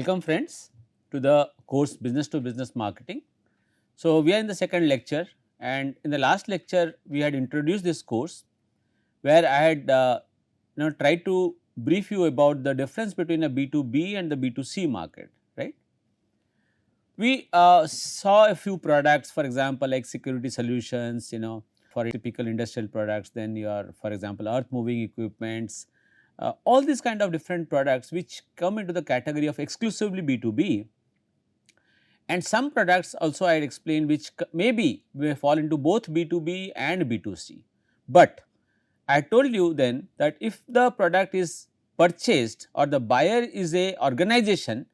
Welcome friends to the course Business to Business Marketing. So, we are in the second lecture, and in the last lecture we had introduced this course where I had tried to brief you about the difference between a B2B and the B2C market, right. We saw a few products, for example, like security solutions, for typical industrial products, then your, for example, earth moving equipments, all these kind of different products which come into the category of exclusively B2B, and some products also I had explained which maybe may fall into both B2B and B2C. But I told you then that if the product is purchased or the buyer is a organization,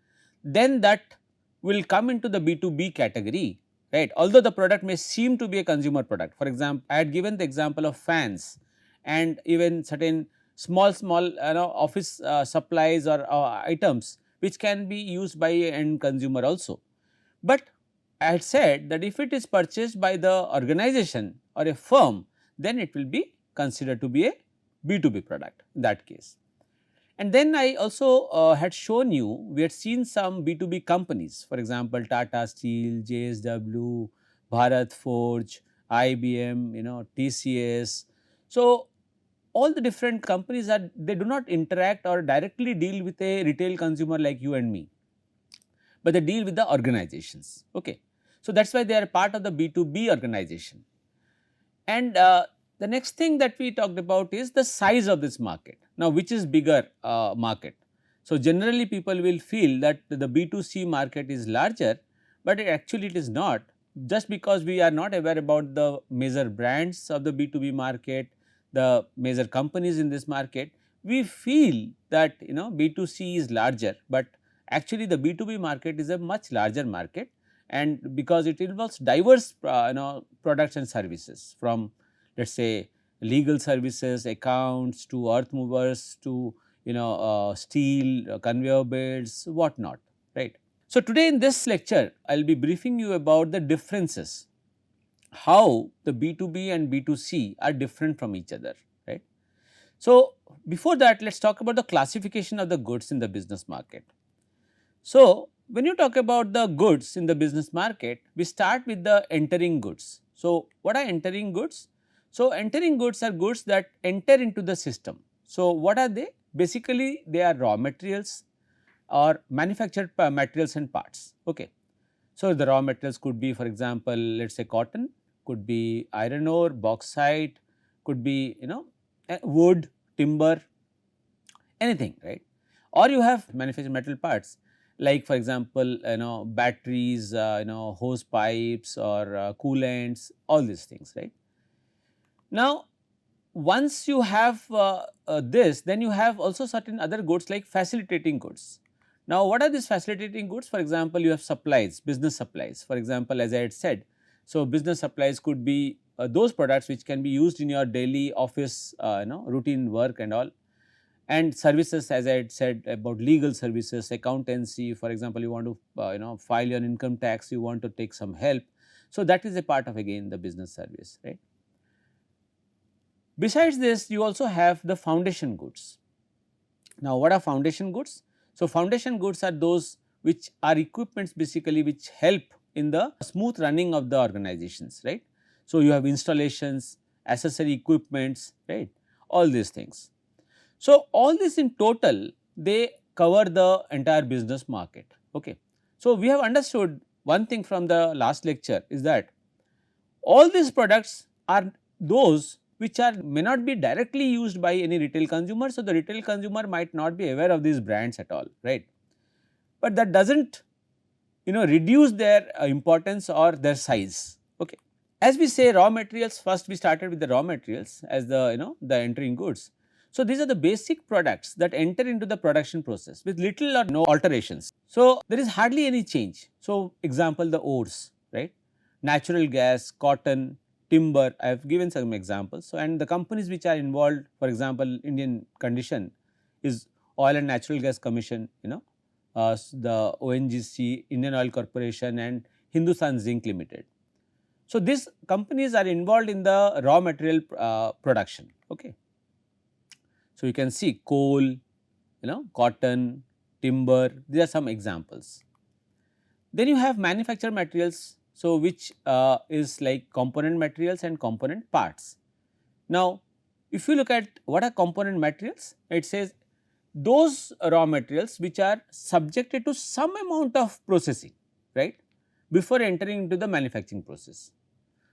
then that will come into the B2B category, right. Although the product may seem to be a consumer product. For example, I had given the example of fans and even certain small office supplies or items which can be used by a end consumer also. But I had said that if it is purchased by the organization or a firm, then it will be considered to be a B2B product in that case. And then I also had shown you, we had seen some B2B companies, for example, Tata Steel, JSW, Bharat Forge, IBM, TCS. So, all the different companies are, they do not interact or directly deal with a retail consumer like you and me, but they deal with the organizations. Okay. So, that is why they are part of the B2B organization. And the next thing that we talked about is the size of this market. Now, which is bigger market? So, generally people will feel that the B2C market is larger, but actually it is not, just because we are not aware about the major brands of the B2B market, the major companies in this market. We feel that B2C is larger, but actually the B2B market is a much larger market, and because it involves diverse products and services, from let us say legal services, accounts, to earth movers, to steel, conveyor belts, what not, right. So, today in this lecture I will be briefing you about the differences, how the B2B and B2C are different from each other, right. So, before that, let us talk about the classification of the goods in the business market. So, when you talk about the goods in the business market, we start with the entering goods. So, what are entering goods? So, entering goods are goods that enter into the system. So, what are they? Basically, they are raw materials or manufactured materials and parts. Okay. So, the raw materials could be, for example, let us say cotton, could be iron ore, bauxite, could be wood, timber, anything, right. Or you have manufactured metal parts, like for example, batteries, hose pipes, or coolants, all these things, right. Now, once you have this, then you have also certain other goods like facilitating goods. Now, what are these facilitating goods? For example, you have supplies, business supplies, for example, as I had said. So, business supplies could be those products which can be used in your daily office routine work and all. And services, as I had said, about legal services, accountancy, for example, you want to file your income tax, you want to take some help. So, that is a part of again the business service, right. Besides this, you also have the foundation goods. Now, what are foundation goods? So, foundation goods are those which are equipments basically which help in the smooth running of the organizations, right. So, you have installations, accessory equipments, right, all these things. So, all this in total, they cover the entire business market. Okay. So, we have understood one thing from the last lecture is that all these products are those which are may not be directly used by any retail consumer. So, the retail consumer might not be aware of these brands at all, right. But that does not reduce their importance or their size. Okay. As we say raw materials, first we started with the raw materials as the the entering goods. So, these are the basic products that enter into the production process with little or no alterations. So, there is hardly any change. So, example, the ores, right, natural gas, cotton, timber, I have given some examples. So, and the companies which are involved, for example, Indian condition is Oil and Natural Gas Commission, the ONGC, Indian Oil Corporation, and Hindustan Zinc Limited. So, these companies are involved in the raw material production. Okay. So, you can see coal, cotton, timber, these are some examples. Then you have manufactured materials, so which is like component materials and component parts. Now, if you look at what are component materials, it says those raw materials which are subjected to some amount of processing, right, before entering into the manufacturing process.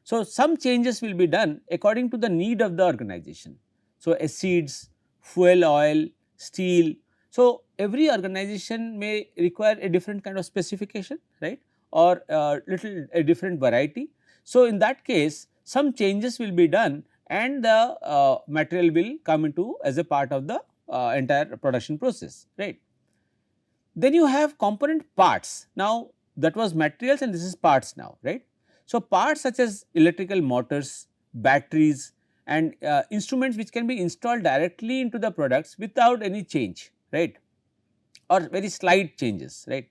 So, some changes will be done according to the need of the organization. So, acids, fuel oil, steel. So, every organization may require a different kind of specification, right, or little a different variety. So, in that case some changes will be done and the material will come into as a part of the entire production process, right. Then you have component parts. Now, that was materials and this is parts now, right. So, parts such as electrical motors, batteries and instruments which can be installed directly into the products without any change, right, or very slight changes, right,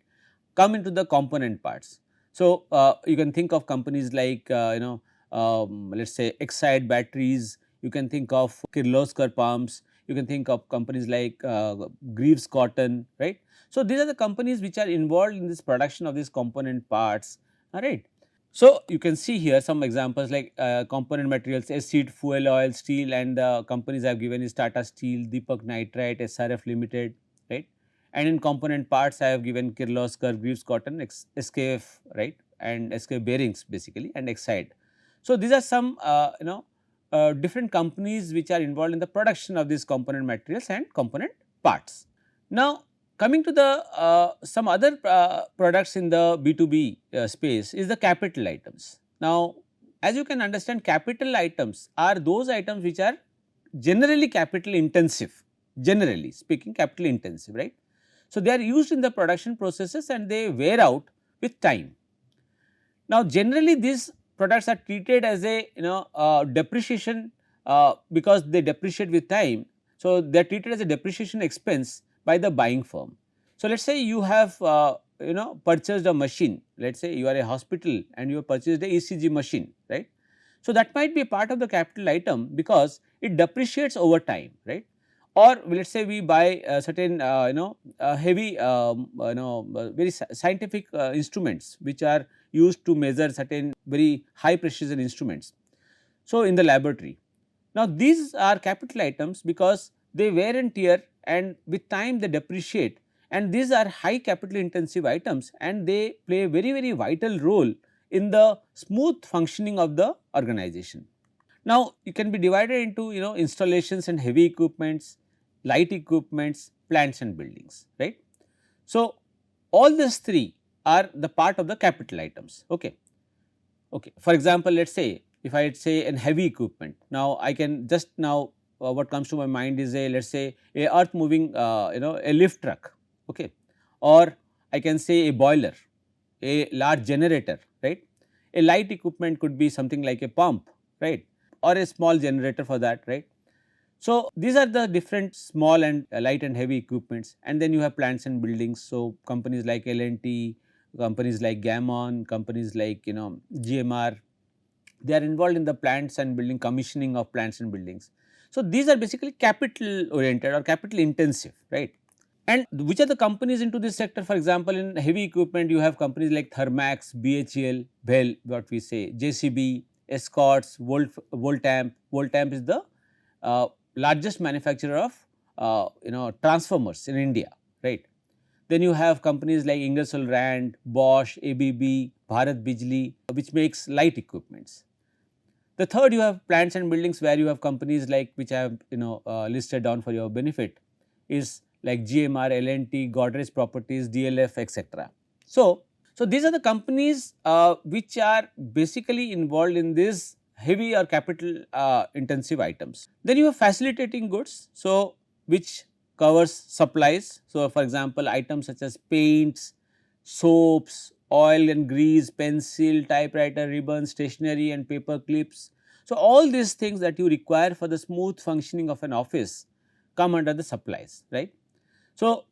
come into the component parts. So, you can think of companies like let us say Exide batteries, you can think of Kirloskar pumps, you can think of companies like Greaves cotton, right. So, these are the companies which are involved in this production of these component parts, alright. So, you can see here some examples like component materials, acid, fuel oil, steel, and the companies I have given is Tata Steel, Deepak Nitrite, SRF Limited, right. And in component parts I have given Kirloskar, Greaves Cotton, SKF, right, and SKF bearings basically, and Exide. So, these are some different companies which are involved in the production of these component materials and component parts. Now, coming to the some other products in the B2B space is the capital items. Now, as you can understand, capital items are those items which are generally capital intensive, generally speaking capital intensive, right. So, they are used in the production processes and they wear out with time. Now, generally these products are treated as a depreciation because they depreciate with time. So, they are treated as a depreciation expense by the buying firm. So, let us say you have purchased a machine, let us say you are a hospital and you have purchased a ECG machine, right. So, that might be a part of the capital item because it depreciates over time, right. Or let us say we buy certain heavy very scientific instruments which are used to measure certain very high precision instruments. So, in the laboratory. Now, these are capital items because they wear and tear and with time they depreciate, and these are high capital intensive items and they play a very vital role in the smooth functioning of the organization. Now, it can be divided into installations and heavy equipments, light equipments, plants and buildings, right. So, all these three are the part of the capital items. Okay. Okay. For example, let us say if I say an heavy equipment, now I can just now what comes to my mind is a let us say a earth moving a lift truck, okay, or I can say a boiler, a large generator, right. A light equipment could be something like a pump, right, or a small generator for that, right. So, these are the different small and light and heavy equipments, and then you have plants and buildings. So, companies like L&T, companies like Gammon, companies like GMR, they are involved in the plants and building commissioning of plants and buildings. So, these are basically capital oriented or capital intensive, right. And which are the companies into this sector? For example, in heavy equipment you have companies like Thermax, BHEL, BHEL, what we say, JCB, Escorts, Voltamp. Voltamp is the uh, largest manufacturer of transformers in India, right. Then you have companies like Ingersoll Rand, Bosch, ABB, Bharat Bijli, which makes light equipments. The third, you have plants and buildings where you have companies like which I have listed down for your benefit is like GMR, L&T, Godrej Properties, DLF, etc. So, these are the companies which are basically involved in this heavy or capital intensive items. Then you have facilitating goods, so which covers supplies. So, for example, items such as paints, soaps, oil and grease, pencil, typewriter, ribbon, stationery and paper clips. So, all these things that you require for the smooth functioning of an office come under the supplies, right. So,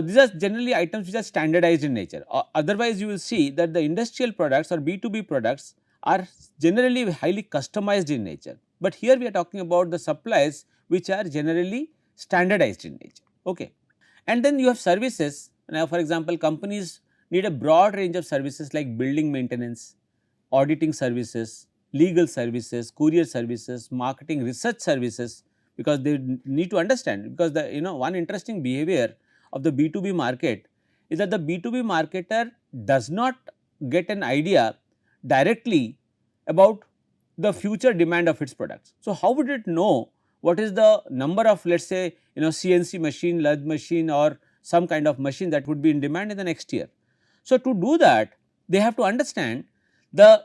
these are generally items which are standardized in nature. Otherwise, you will see that the industrial products or B2B products are generally highly customized in nature. But here we are talking about the supplies which are generally standardized in nature. Okay. And then you have services. Now for example, companies need a broad range of services like building maintenance, auditing services, legal services, courier services, marketing research services, because they need to understand, because the one interesting behavior of the B2B market is that the B2B marketer does not get an idea directly about the future demand of its products. So, how would it know what is the number of, let us say, CNC machine, lathe machine, or some kind of machine that would be in demand in the next year? So, to do that, they have to understand the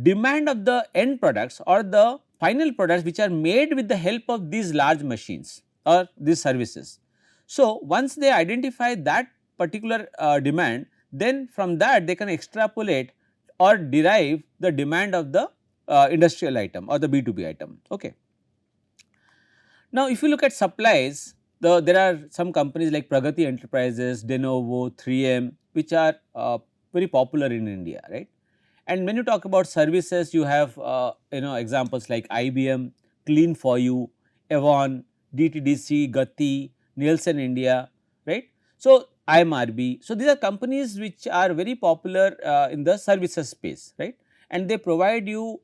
demand of the end products or the final products which are made with the help of these large machines or these services. So, once they identify that particular demand, then from that they can extrapolate or derive the demand of the industrial item or the B2B item. Okay. Now, if you look at supplies, there are some companies like Pragati Enterprises, Denovo, 3M, which are very popular in India, right. And when you talk about services, you have examples like IBM, Clean for You, Avon, DTDC, Gati, Nielsen India, right. So, IMRB. So, these are companies which are very popular in the services space, right, and they provide you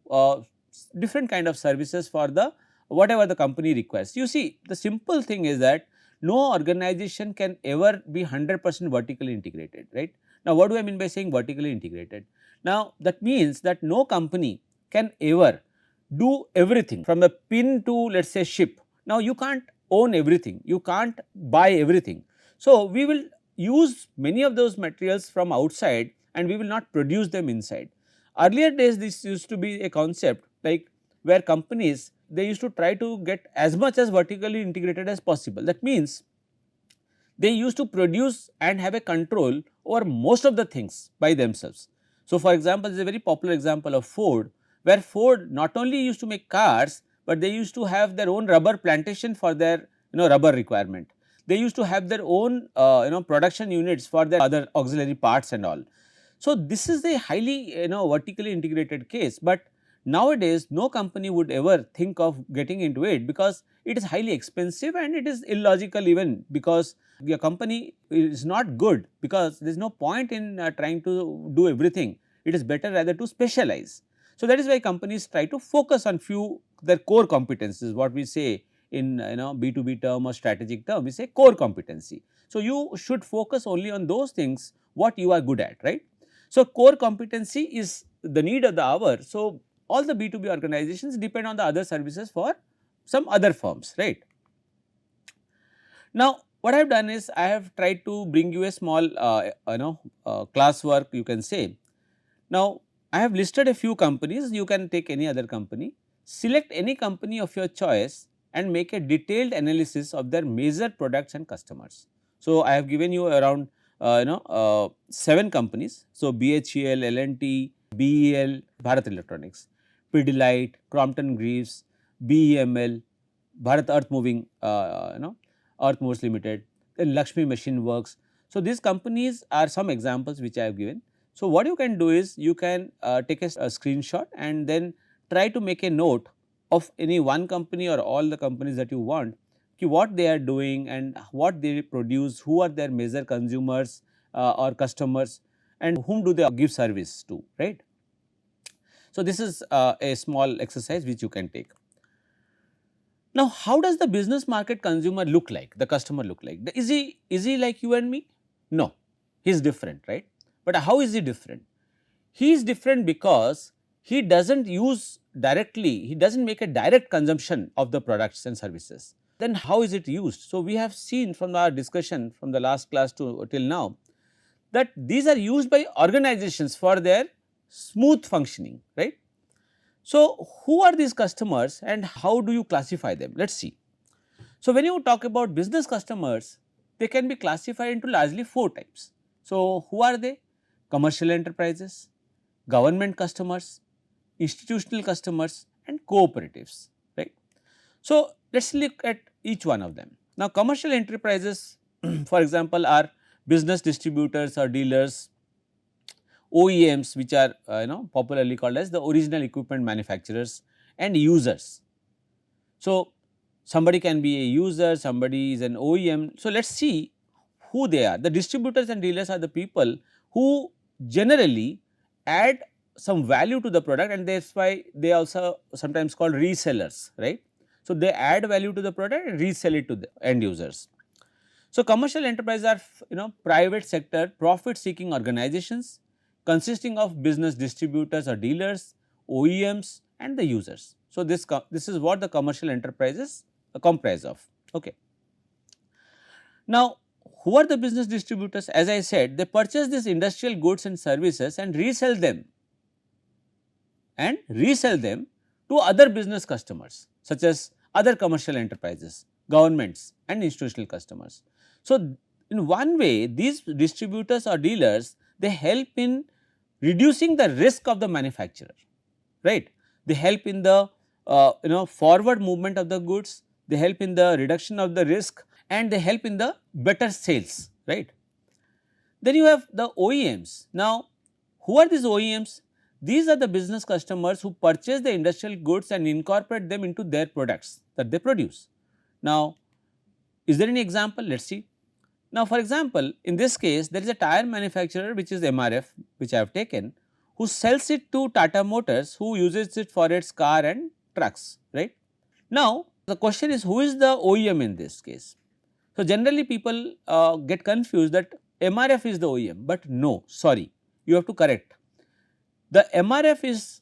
different kind of services for the whatever the company requires. You see, the simple thing is that no organization can ever be 100% vertically integrated, right. Now, what do I mean by saying vertically integrated? Now, that means that no company can ever do everything from the pin to, let us say, ship. Now, you can't own everything, you can't buy everything. So, we will use many of those materials from outside and we will not produce them inside. Earlier days, this used to be a concept like where companies, they used to try to get as much as vertically integrated as possible. That means they used to produce and have a control over most of the things by themselves. So, for example, there is a very popular example of Ford, where Ford not only used to make cars, but they used to have their own rubber plantation for their rubber requirement. They used to have their own production units for their other auxiliary parts and all. So, this is a highly vertically integrated case, but nowadays no company would ever think of getting into it, because it is highly expensive and it is illogical, even because your company is not good, because there is no point in trying to do everything. It is better rather to specialize. So, that is why companies try to focus on few their core competencies, what we say in B2B term or strategic term, we say core competency. So, you should focus only on those things what you are good at, right. So, core competency is the need of the hour. So, all the B2B organizations depend on the other services for some other firms, right. Now, what I have done is I have tried to bring you a small class work, you can say. Now, I have listed a few companies, you can take any other company, select any company of your choice and make a detailed analysis of their major products and customers. So, I have given you around 7 companies. So, BHEL, L&T, BEL, Bharat Electronics, Pidilite, Crompton Greaves, BEML, Bharat Earth Moving, Earth Movers Limited, then Lakshmi Machine Works. So, these companies are some examples which I have given. So, what you can do is you can take a screenshot and then try to make a note of any one company or all the companies that you want, what they are doing and what they produce, who are their major consumers or customers, and whom do they give service to, right. So, this is a small exercise which you can take. Now, how does the business market consumer look like, the customer look like? Is he like you and me? No, he is different, right. But how is he different? He is different because he does not use directly, he does not make a direct consumption of the products and services. Then how is it used? So, we have seen from our discussion from the last class to till now that these are used by organizations for their smooth functioning, right. So, who are these customers and how do you classify them? Let us see. So, when you talk about business customers, they can be classified into largely 4 types. So, who are they? Commercial enterprises, government customers, institutional customers and cooperatives, right. So, let us look at each one of them. Now, commercial enterprises for example are business distributors or dealers, OEMs, which are popularly called as the original equipment manufacturers, and users. So, somebody can be a user, somebody is an OEM. So, let us see who they are. The distributors and dealers are the people who generally add some value to the product, and that is why they also sometimes called resellers, right. So, they add value to the product and resell it to the end users. So, commercial enterprises are private sector profit seeking organizations consisting of business distributors or dealers, OEMs and the users. So, this is what the commercial enterprises comprise of. Okay. Now, who are the business distributors? As I said, they purchase these industrial goods and services and resell them to other business customers such as other commercial enterprises, governments and institutional customers. So, in one way these distributors or dealers, they help in reducing the risk of the manufacturer, right. They help in the forward movement of the goods, they help in the reduction of the risk and they help in the better sales, right. Then you have the OEMs. Now, who are these OEMs? These are the business customers who purchase the industrial goods and incorporate them into their products that they produce. Now, is there any example? Let us see. Now, for example, in this case there is a tire manufacturer which is MRF, which I have taken, who sells it to Tata Motors, who uses it for its car and trucks, right. Now, the question is, who is the OEM in this case? So, generally people get confused that MRF is the OEM, but no, sorry, you have to correct. The MRF is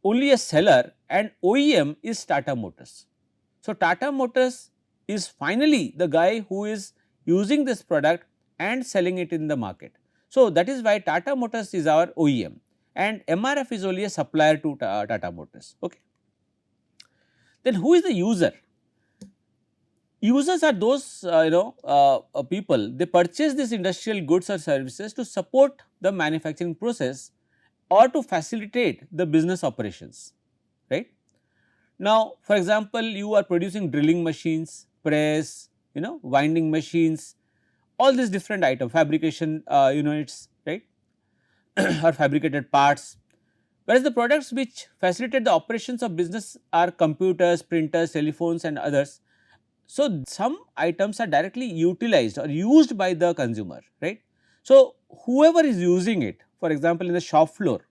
only a seller and OEM is Tata Motors. So, Tata Motors is finally the guy who is using this product and selling it in the market. So, that is why Tata Motors is our OEM and MRF is only a supplier to Tata Motors. Okay. Then who is the user? Users are those people, they purchase these industrial goods or services to support the manufacturing process or to facilitate the business operations, right. Now, for example, you are producing drilling machines, press, winding machines, all these different items, fabrication units, right, or fabricated parts. Whereas, the products which facilitate the operations of business are computers, printers, telephones and others. So, some items are directly utilized or used by the consumer, right. So, whoever is using it, for example, in the shop floor,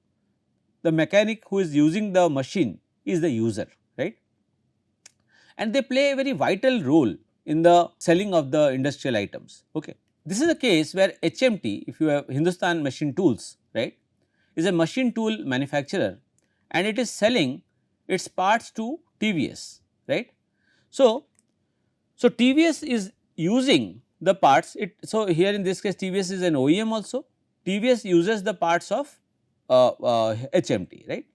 the mechanic who is using the machine is the user, right, and they play a very vital role in the selling of the industrial items. Okay. This is a case where HMT, if you have Hindustan Machine Tools, right, is a machine tool manufacturer and it is selling its parts to TVS, right. So, TVS is using the parts, so here in this case TVS is an OEM also, TVS uses the parts of HMT, right.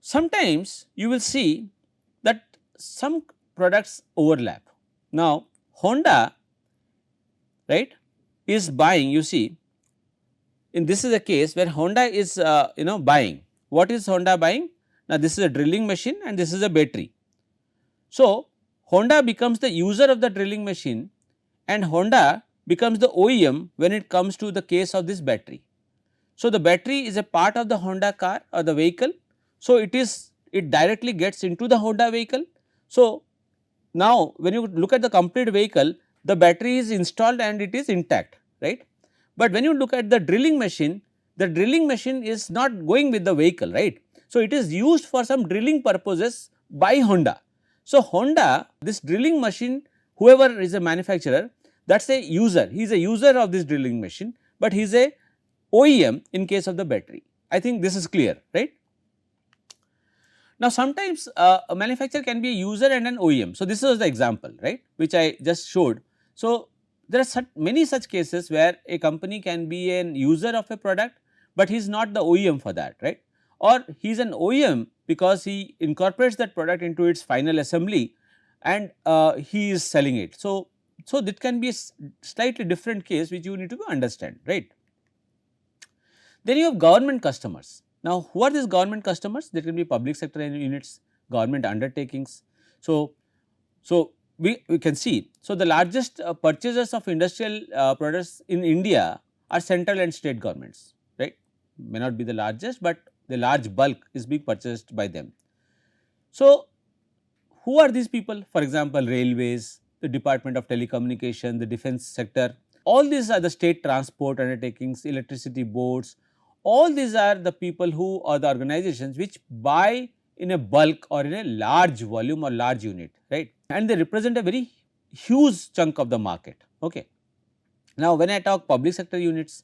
Sometimes you will see that some products overlap. Now, Honda, right, is buying, you see, in this is a case where Honda is buying. What is Honda buying? Now, this is a drilling machine and this is a battery. So, Honda becomes the user of the drilling machine and Honda becomes the OEM when it comes to the case of this battery. So, the battery is a part of the Honda car or the vehicle. So, it directly gets into the Honda vehicle. So, now when you look at the complete vehicle, the battery is installed and it is intact, right. But when you look at the drilling machine is not going with the vehicle, right. So, it is used for some drilling purposes by Honda. So, Honda, this drilling machine, whoever is a manufacturer, that is a user, he is a user of this drilling machine, but he is a OEM in case of the battery. I think this is clear, right. Now, sometimes a manufacturer can be a user and an OEM. So, this was the example, right, which I just showed. So, there are many such cases where a company can be an user of a product, but he is not the OEM for that, right, or he is an OEM because he incorporates that product into its final assembly and he is selling it. So, that can be a slightly different case which you need to understand, right. Then you have government customers. Now, who are these government customers? They can be public sector units, government undertakings. So, we can see. So, the largest purchasers of industrial products in India are central and state governments, right. May not be the largest, but the large bulk is being purchased by them. So, who are these people? For example, railways, the Department of Telecommunication, the defense sector. All these are the state transport undertakings, electricity boards. All these are the people who or the organizations which buy in a bulk or in a large volume or large unit, right, and they represent a very huge chunk of the market. Okay. Now, when I talk public sector units,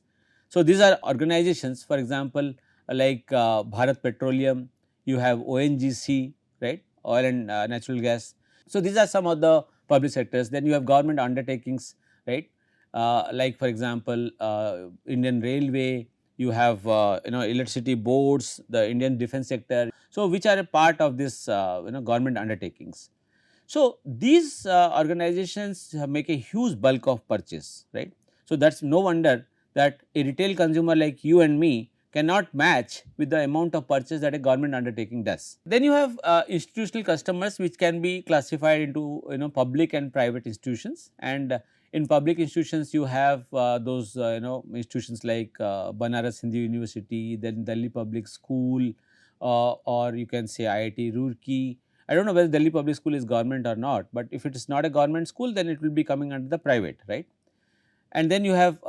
so these are organizations, for example, like Bharat Petroleum, you have ONGC, right, oil and natural gas. So these are some of the public sectors. Then you have government undertakings, right, like for example, Indian Railway, you have electricity boards, the Indian defense sector. So which are a part of this government undertakings. So these organizations make a huge bulk of purchase, right. So that's no wonder that a retail consumer like you and me cannot match with the amount of purchase that a government undertaking does. Then you have institutional customers, which can be classified into public and private institutions. And in public institutions you have those institutions like Banaras Hindu University, then Delhi Public School, or you can say IIT Roorkee. I do not know whether Delhi Public School is government or not, but if it is not a government school, then it will be coming under the private, right. And then you have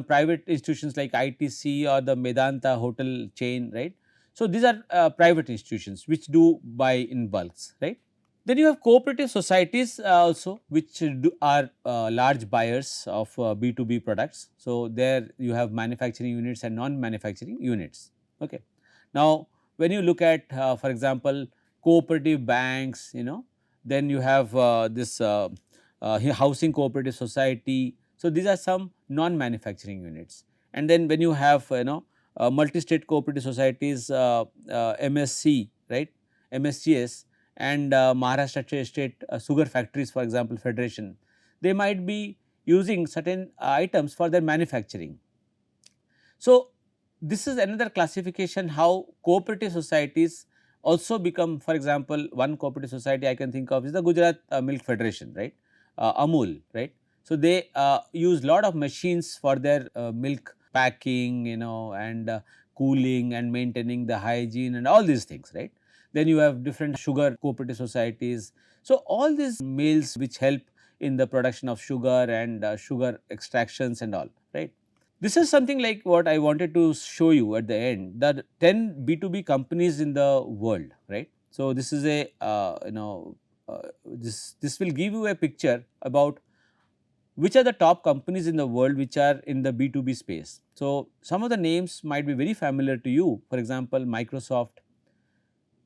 private institutions like ITC or the Medanta hotel chain, right. So these are private institutions which do buy in bulks, right. Then you have cooperative societies also, which are large buyers of B2B products. So there you have manufacturing units and non-manufacturing units. Okay. Now, when you look at for example, cooperative banks, then you have this housing cooperative society. So these are some non-manufacturing units. And then when you have multi-state cooperative societies, MSC, right, MSCS, and Maharashtra State Sugar Factories, for example, Federation, they might be using certain items for their manufacturing. So this is another classification how cooperative societies also become. For example, one cooperative society I can think of is the Gujarat Milk Federation, right, Amul, right. So they use lot of machines for their milk packing, and cooling and maintaining the hygiene and all these things, right. Then you have different sugar cooperative societies. So all these mills which help in the production of sugar and sugar extractions and all, right. This is something like what I wanted to show you at the end, that 10 B2B companies in the world, right. So this is a this will give you a picture about which are the top companies in the world which are in the B2B space. So some of the names might be very familiar to you. For example, Microsoft,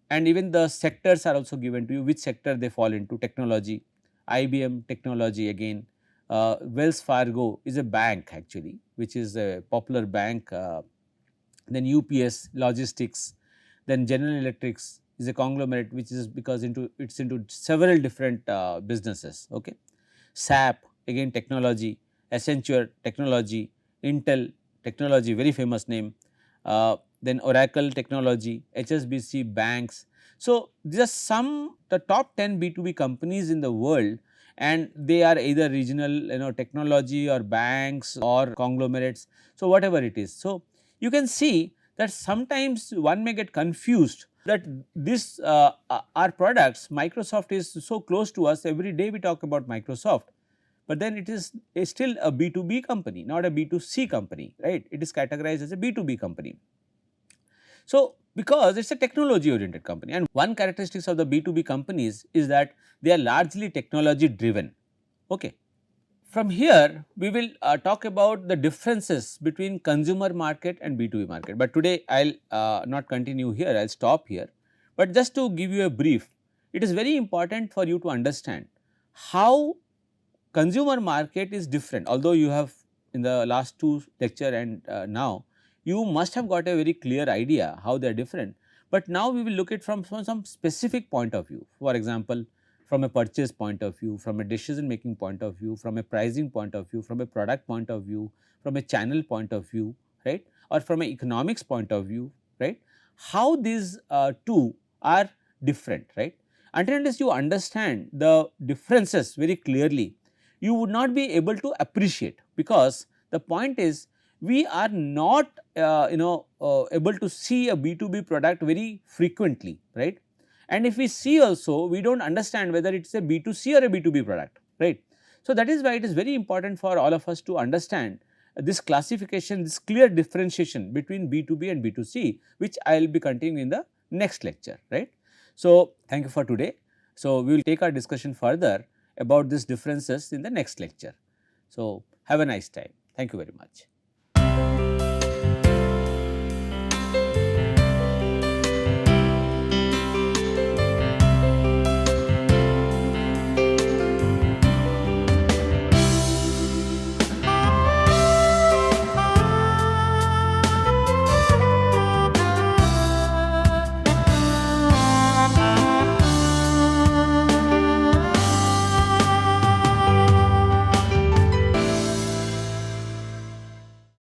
and even the sectors are also given to you, which sector they fall into. Technology, IBM technology again, Wells Fargo is a bank actually, which is a popular bank, then UPS logistics, then General Electrics is a conglomerate which is because it's into several different businesses. Okay. SAP again technology, Accenture technology, Intel technology, very famous name, then Oracle technology, HSBC banks. So these are some the top 10 B2B companies in the world, and they are either regional technology or banks or conglomerates. So whatever it is. So you can see that sometimes one may get confused that this our products, Microsoft is so close to us, every day we talk about Microsoft, but then it is still a B2B company, not a B2C company, right. It is categorized as a B2B company. So because it is a technology oriented company, and one characteristics of the B2B companies is that they are largely technology driven. Okay. From here we will talk about the differences between consumer market and B2B market, but today I will not continue here, I will stop here. But just to give you a brief, it is very important for you to understand how consumer market is different. Although you have in the last two lecture and now you must have got a very clear idea how they are different, but now we will look at from some specific point of view. For example, from a purchase point of view, from a decision making point of view, from a pricing point of view, from a product point of view, from a channel point of view, right, or from an economics point of view, right, how these two are different, right. Until unless you understand the differences very clearly, you would not be able to appreciate, because the point is we are not able to see a B2B product very frequently, right. and if we see also we do not understand whether it is a B2C or a B2B product, right. So, that is why it is very important for all of us to understand this classification, this clear differentiation between B2B and B2C, which I will be continuing in the next lecture, right. So, thank you for today. So, we will take our discussion further about these differences in the next lecture. So, have a nice time. Thank you very much.